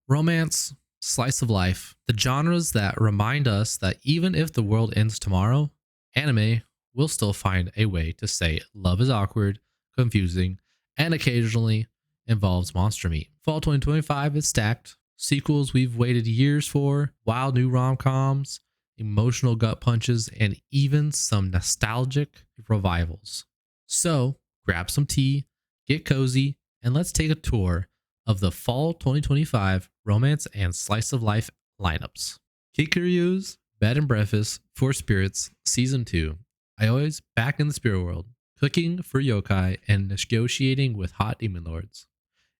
Romance, slice of life, the genres that remind us that even if the world ends tomorrow, anime will still find a way to say love is awkward, confusing, and occasionally involves monster meat. Fall 2025 is stacked. Sequels we've waited years for, wild new rom-coms, emotional gut punches, and even some nostalgic revivals. So grab some tea, get cozy, and let's take a tour of the fall 2025 romance and slice of life lineups. Kakuriyo's Bed and Breakfast for Spirits Season 2. Aoi's back in the spirit world, cooking for yokai and negotiating with hot demon lords.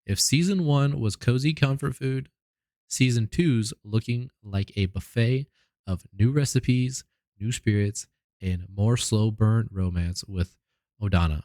If Season 1 was cozy comfort food, Season 2's looking like a buffet of new recipes, new spirits, and more slow burn romance with Odana.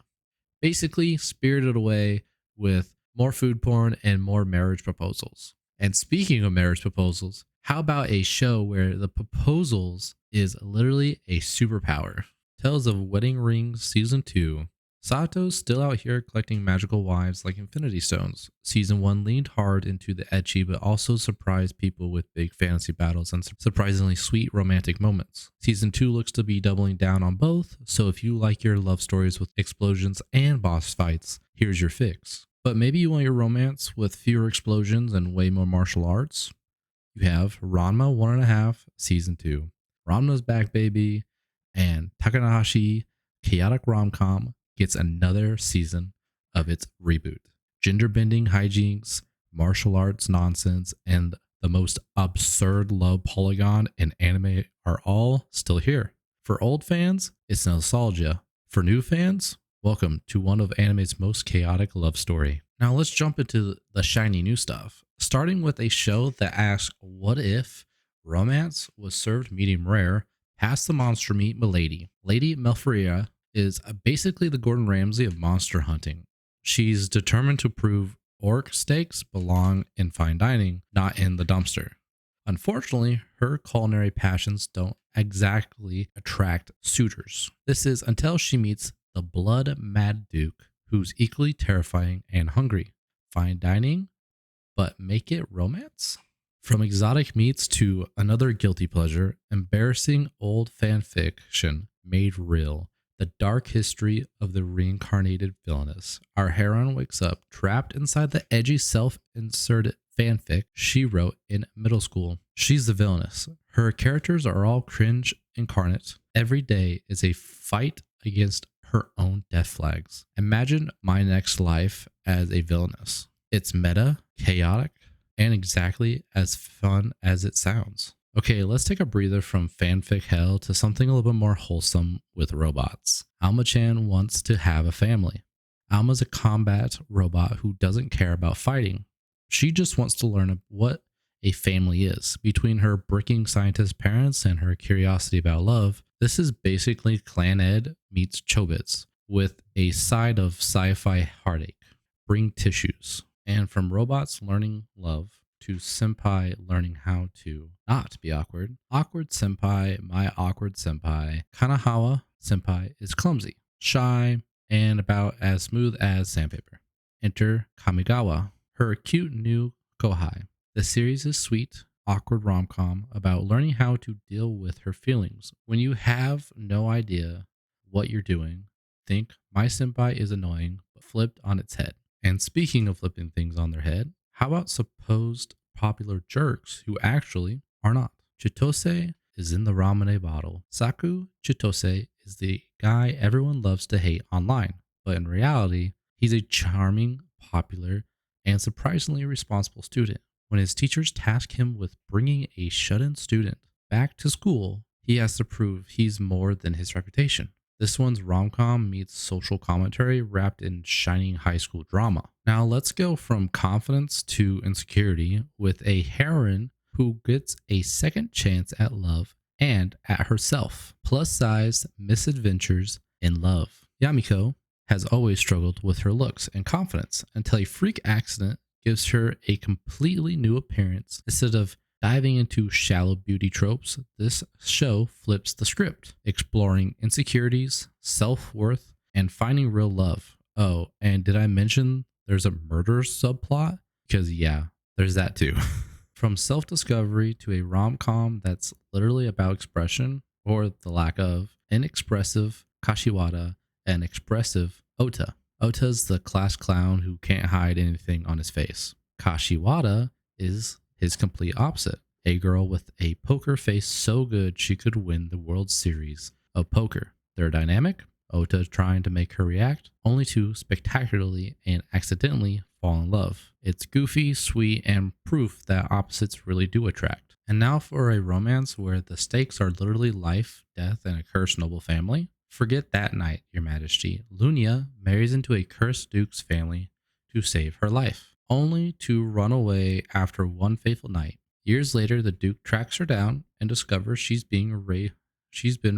Basically, spirited away with more food porn and more marriage proposals. And speaking of marriage proposals, how about a show where the proposals is literally a superpower? Tales of Wedding Rings Season 2. Sato's still out here collecting magical wives like Infinity Stones. Season 1 leaned hard into the ecchi but also surprised people with big fantasy battles and surprisingly sweet romantic moments. Season 2 looks to be doubling down on both, so if you like your love stories with explosions and boss fights, here's your fix. But maybe you want your romance with fewer explosions and way more martial arts? You have Ranma 1.5 Season 2. Ranma's back, baby, and Takanahashi chaotic rom-com gets another season of its reboot. Gender bending hijinks, martial arts nonsense, and the most absurd love polygon in anime are all still here. For old fans, it's nostalgia. For new fans, welcome to one of anime's most chaotic love story. Now let's jump into the shiny new stuff, starting with a show that asks, what if romance was served medium rare past the monster meat Milady? Lady Malforia is basically the Gordon Ramsay of monster hunting. She's determined to prove orc steaks belong in fine dining, not in the dumpster. Unfortunately, her culinary passions don't exactly attract suitors. This is until she meets the blood mad duke, who's equally terrifying and hungry. Fine dining, but make it romance? From exotic meats to another guilty pleasure, embarrassing old fan fiction made real. The dark history of the reincarnated Villainess. Our heroine wakes up trapped inside the edgy self-inserted fanfic she wrote in middle school. She's the Villainess. Her characters are all cringe incarnate. Every day is a fight against her own death flags. Imagine my next life as a Villainess. It's meta, chaotic, and exactly as fun as it sounds. Okay, let's take a breather from fanfic hell to something a little bit more wholesome with robots. Alma-chan wants to have a family. Alma's a combat robot who doesn't care about fighting. She just wants to learn what a family is. Between her bricking scientist parents and her curiosity about love, this is basically Clan Ed meets Chobits with a side of sci-fi heartache. Bring tissues. And from robots learning love to Senpai learning how to not be awkward. Awkward Senpai, my awkward Senpai. Kanahawa Senpai is clumsy, shy, and about as smooth as sandpaper. Enter Kamigawa, her cute new kohai. The series is sweet, awkward rom-com about learning how to deal with her feelings. When you have no idea what you're doing, think my senpai is annoying, but flipped on its head. And speaking of flipping things on their head, how about supposed popular jerks who actually are not? Chitose is in the Ramune bottle. Saku Chitose is the guy everyone loves to hate online, but in reality, he's a charming, popular, and surprisingly responsible student. When his teachers task him with bringing a shut-in student back to school, he has to prove he's more than his reputation. This one's rom-com meets social commentary wrapped in shining high school drama. Now let's go from confidence to insecurity with a heroine who gets a second chance at love and at herself. Plus-size misadventures in love. Yamiko has always struggled with her looks and confidence until a freak accident gives her a completely new appearance. Instead of diving into shallow beauty tropes, this show flips the script, exploring insecurities, self-worth, and finding real love. Oh, and did I mention there's a murder subplot? Because yeah, there's that too. From self-discovery to a rom-com that's literally about expression, or the lack of, inexpressive Kashiwada and expressive Ota. Ota's the class clown who can't hide anything on his face. Kashiwada is his complete opposite. A girl with a poker face so good she could win the World Series of Poker. Their dynamic? Ota trying to make her react, only to spectacularly and accidentally fall in love. It's goofy, sweet, and proof that opposites really do attract. And now for a romance where the stakes are literally life, death, and a cursed noble family. Forget that night, your majesty. Lunia marries into a cursed duke's family to save her life, only to run away after one fateful night. Years later, the duke tracks her down and discovers she's been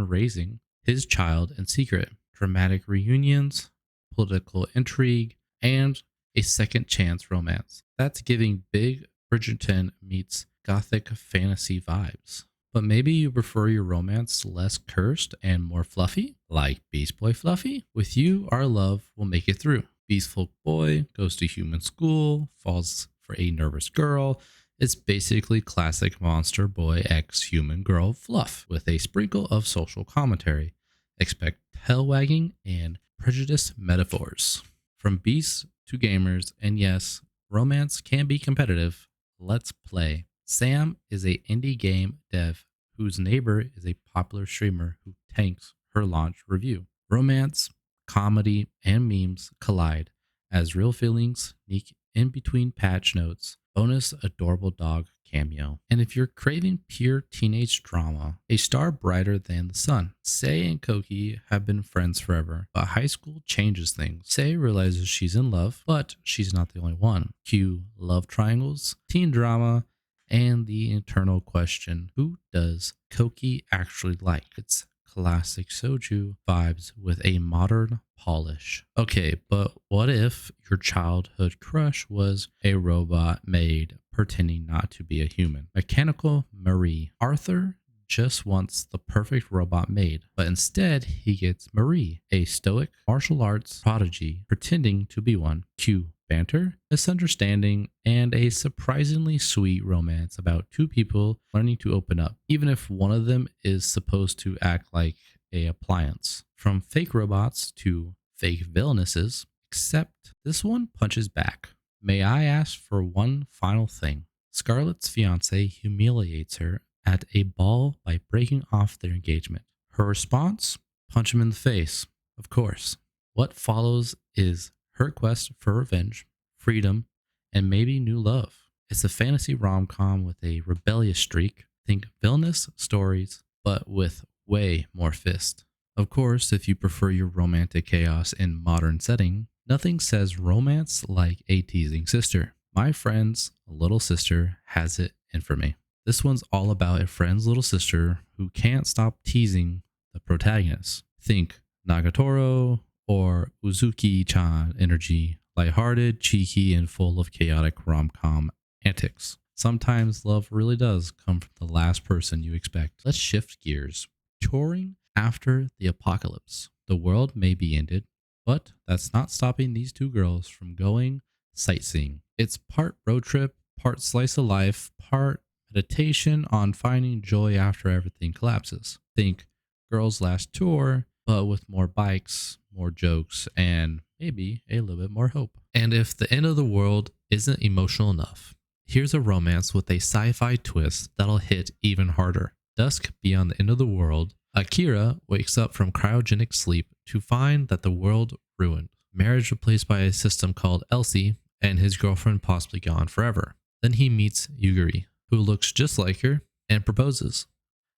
raising his child in secret. Dramatic reunions, political intrigue, and a second chance romance. That's giving big Bridgerton meets gothic fantasy vibes. But maybe you prefer your romance less cursed and more fluffy, like Beast Boy Fluffy? With you, our love will make it through. Beast Folk Boy goes to human school, falls for a nervous girl. It's basically classic Monster Boy x Human Girl fluff with a sprinkle of social commentary. Expect tail wagging and prejudice metaphors. From beasts to gamers, and yes, romance can be competitive. Let's play. Sam is a indie game dev whose neighbor is a popular streamer who tanks her launch review. Romance, comedy, and memes collide as real feelings sneak in between patch notes. Bonus adorable dog cameo. And if you're craving pure teenage drama, a star brighter than the sun. Sei and Koki have been friends forever, but high school changes things. Sei realizes she's in love, but she's not the only one. Cue love triangles, teen drama, and the eternal question, who does Koki actually like? It's classic soju vibes with a modern polish. Okay, but what if your childhood crush was a robot maid pretending not to be a human? Mechanical Marie. Arthur just wants the perfect robot maid, but instead he gets Marie, a stoic martial arts prodigy pretending to be one. Cue banter, misunderstanding, and a surprisingly sweet romance about two people learning to open up, even if one of them is supposed to act like a appliance. From fake robots to fake villainesses, except this one punches back. May I ask for one final thing? Scarlett's fiance humiliates her at a ball by breaking off their engagement. Her response? Punch him in the face, of course. What follows is her quest for revenge, freedom, and maybe new love. It's a fantasy rom-com with a rebellious streak. Think Villainess stories, but with way more fist. Of course, if you prefer your romantic chaos in modern setting, nothing says romance like a teasing sister. My friend's little sister has it in for me. This one's all about a friend's little sister who can't stop teasing the protagonist. Think Nagatoro or Uzuki-chan energy, lighthearted, cheeky, and full of chaotic rom-com antics. Sometimes love really does come from the last person you expect. Let's shift gears. Touring after the apocalypse. The world may be ended, but that's not stopping these two girls from going sightseeing. It's part road trip, part slice of life, part meditation on finding joy after everything collapses. Think Girls' Last Tour, but with more bikes, more jokes, and maybe a little bit more hope. And if the end of the world isn't emotional enough, here's a romance with a sci-fi twist that'll hit even harder. Dusk Beyond the End of the World, Akira wakes up from cryogenic sleep to find that the world ruined. Marriage replaced by a system called Elsie, and his girlfriend possibly gone forever. Then he meets Yuguri, who looks just like her, and proposes.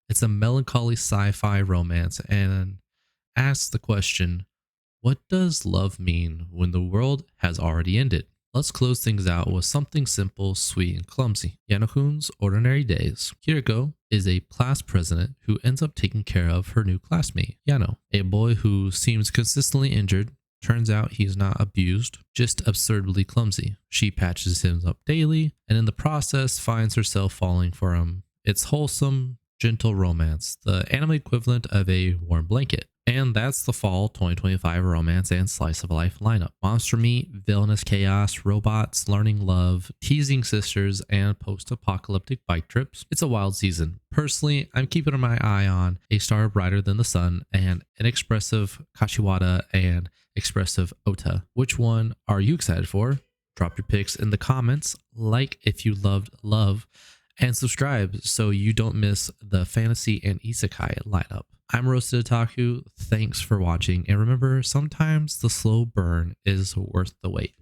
It's a melancholy sci-fi romance and asks the question, what does love mean when the world has already ended? Let's close things out with something simple, sweet, and clumsy. Yano-kun's Ordinary Days. Kiriko is a class president who ends up taking care of her new classmate, Yano, a boy who seems consistently injured. Turns out he's not abused, just absurdly clumsy. She patches him up daily, and in the process finds herself falling for him. It's wholesome, gentle romance, the anime equivalent of a warm blanket. And that's the fall 2025 romance and slice of life lineup. Monster meat, villainous chaos, robots, learning love, teasing sisters, and post-apocalyptic bike trips. It's a wild season. Personally, I'm keeping my eye on A Star Brighter Than the Sun and Inexpressive Kashiwada and Expressive Ota. Which one are you excited for? Drop your picks in the comments, like if you loved love, and subscribe so you don't miss the fantasy and isekai lineup. I'm Roasted Otaku. Thanks for watching, and remember, sometimes the slow burn is worth the wait.